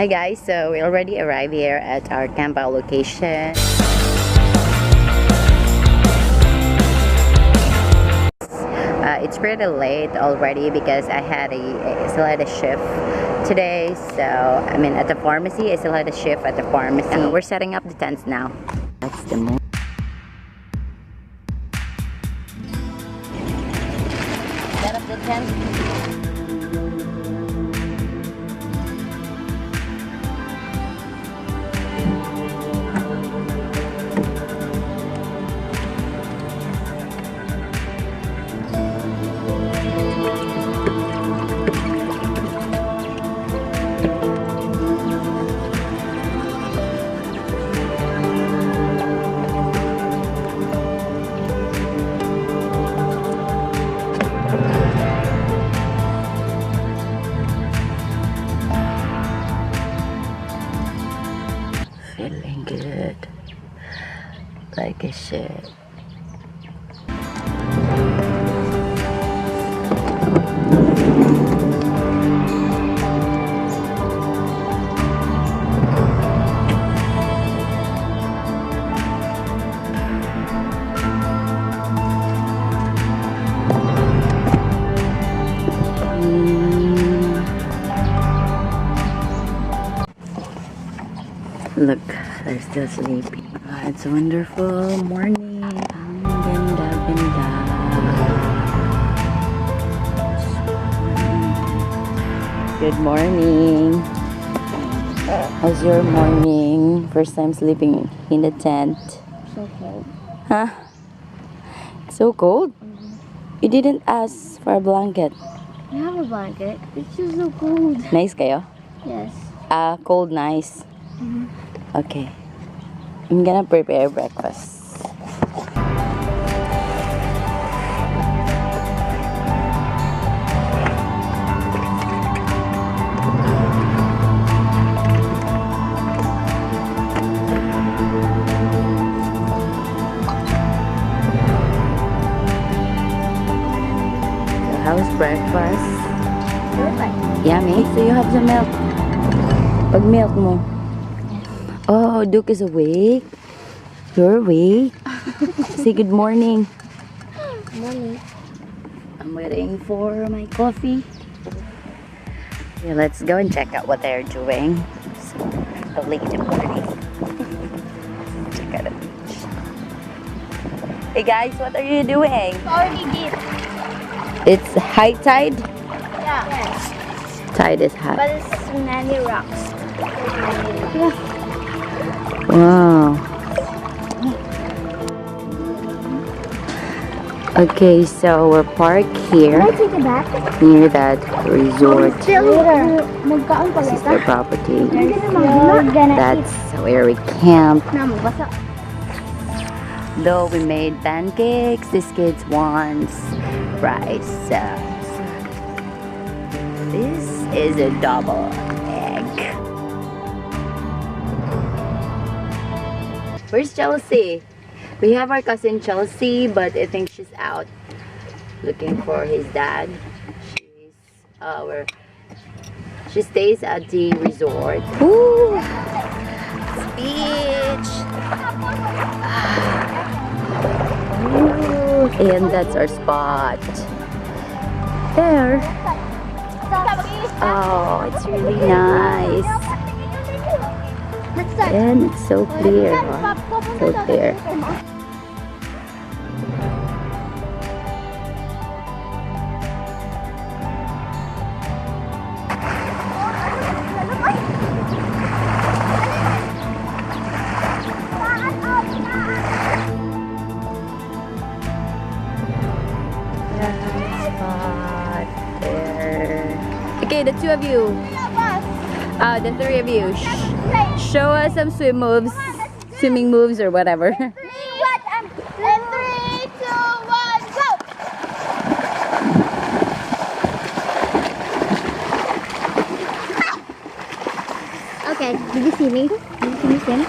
Hi guys, so we already arrived here at our campout location. It's pretty late already because I still had a shift today. So I mean at the pharmacy, I still had a shift at the pharmacy. We're setting up the tents now. That's the moon. Set up the tent. Feeling good, like I should. Look, they're still sleeping. It's a wonderful morning. Ang ganda, ganda. Good morning. How's your morning? First time sleeping in the tent. So cold. Huh? It's so cold? You didn't ask for a blanket. I have a blanket. It's just so cold. Nice kayo? Yes. Cold, nice. Okay. I'm gonna prepare breakfast. So how's breakfast? Perfect. Yummy. So you have some milk. Pag milk mo. Oh, Duke is awake. You're awake. Say good morning. Morning. I'm waiting for my coffee. Okay, let's go and check out what they're doing. So, early in the morning. Check out the beach. Hey guys, what are you doing? Already did. It's high tide. Yeah. Yes. Tide is high. But it's many rocks. Yeah. Wow. Okay, so we're parked here Can I take it back? near that resort. Later. Magkaon pa This is their property. We're gonna That's where we camp. eat. Though we made pancakes, these kids want rice. This is a double egg. Where's Chelsea? We have our cousin Chelsea, but I think she's out looking for his dad. She stays at the resort. Woo! It's beach. And that's our spot. There. Oh, it's really nice. And it's so clear. So clear. Spot there. Okay, the two of you. The three of you. Show us some swimming moves or whatever. 3, 2, 1, go! Okay, did you see me? Did you see me swim?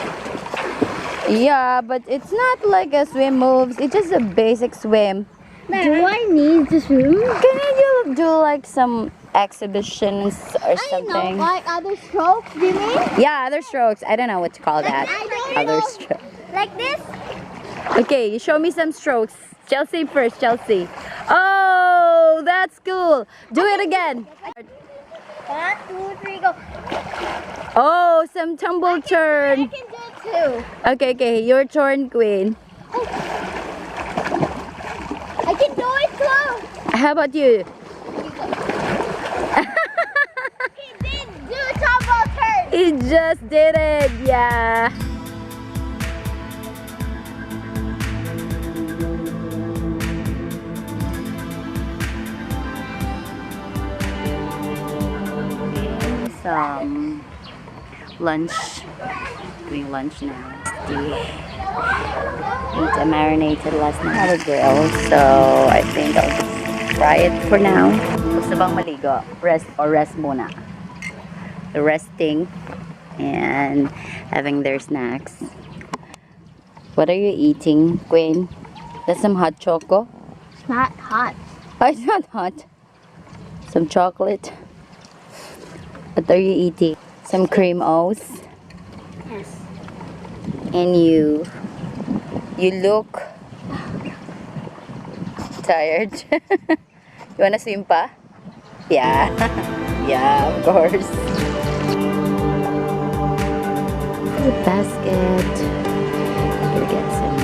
Yeah, but it's not like a swim moves. It's just a basic swim. Do I need to swim? Can you you do like some exhibitions or something? Like other strokes, do you mean? Yeah, other strokes. I don't know what to call that. I don't Other know. strokes. Like this? Okay, you show me some strokes. Chelsea first, Chelsea. Oh, that's cool. Do it again. 1, 2, 3, go. Oh, some tumble turn. I can do it too. Okay, your turn, Queen. I can do it too. How about you? He did do tumble turn. He just did it, yeah. Some lunch. Doing lunch now. I marinated last night. I have a grill, so I think I'll just fry it for now. Gusto bang maligo? Rest muna. The resting and having their snacks. What are you eating, Queen? That's some hot choco? It's not hot. Oh, it's not hot. Some chocolate. What are you eating? Some cream O's. Yes. And you look tired. You wanna swim pa? Yeah. Yeah, of course. The basket. Gonna get some.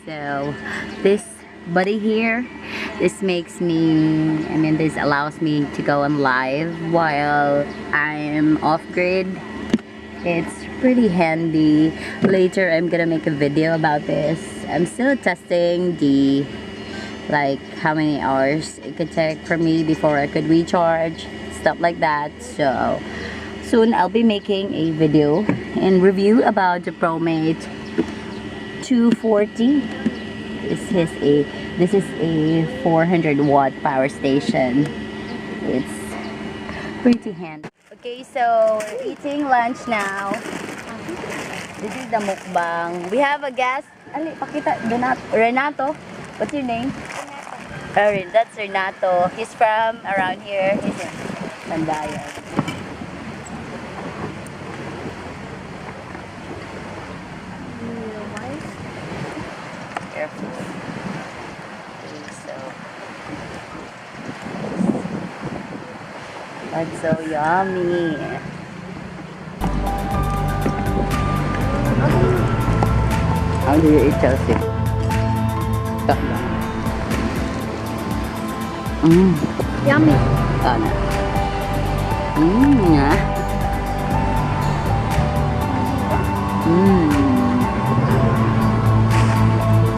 So this buddy here, this makes me, this allows me to go on live while I'm off grid. It's pretty handy. Later I'm gonna make a video about this. I'm still testing the how many hours it could take for me before I could recharge, stuff like that. So soon I'll be making a video and review about the Promate 240. This is a 400 watt power station. It's pretty handy. Okay, so we're eating lunch now. This is the mukbang. We have a guest. Ali, pakita. Renato. What's your name? Renato. That's Renato. He's from around here. He's in Pandayan. Careful. Okay, so that's so yummy. How do you eat, Chelsea? Yummy. Ano?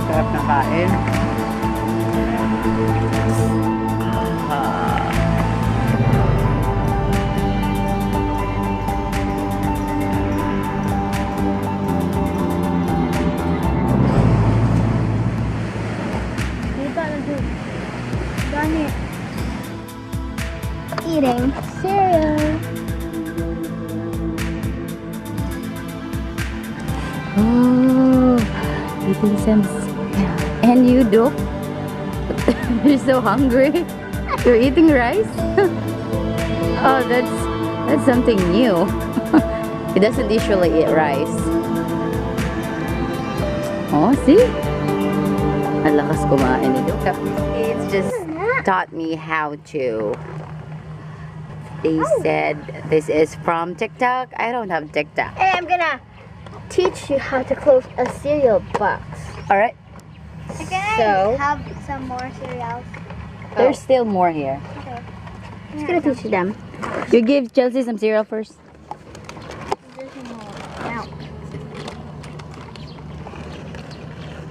Sarap na kain. Eating cereal. Oh, eating some. And you do? You're so hungry. You're eating rice? Oh, that's something new. He doesn't usually eat rice. Oh, see? Ang lakas kumain nito. It's just taught me how to. They said this is from TikTok. I don't have TikTok. Hey, I'm gonna teach you how to close a cereal box. Alright. So, have some more cereals. There's still more here. Okay. I'm just gonna teach you them. You give Chelsea some cereal first. There's more. Now.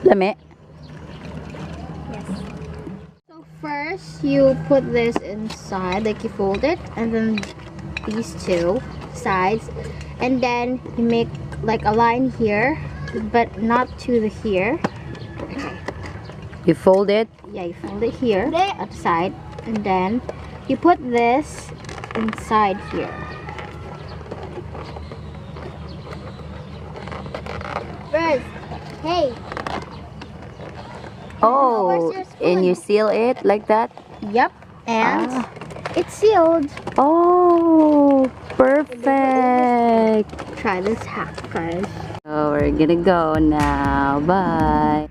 Lami. Yes. So first, you put this inside, like you fold it, and then these two sides, and then you make like a line here, but not to the here. Okay. You fold it. Yeah, you fold it here at the side, and then you put this inside here. First, hey. Oh, Where's your spoon? and you seal it like that? Yep, and Ah. it's sealed. Oh, perfect. Try this hack, guys. So we're gonna go now. Bye.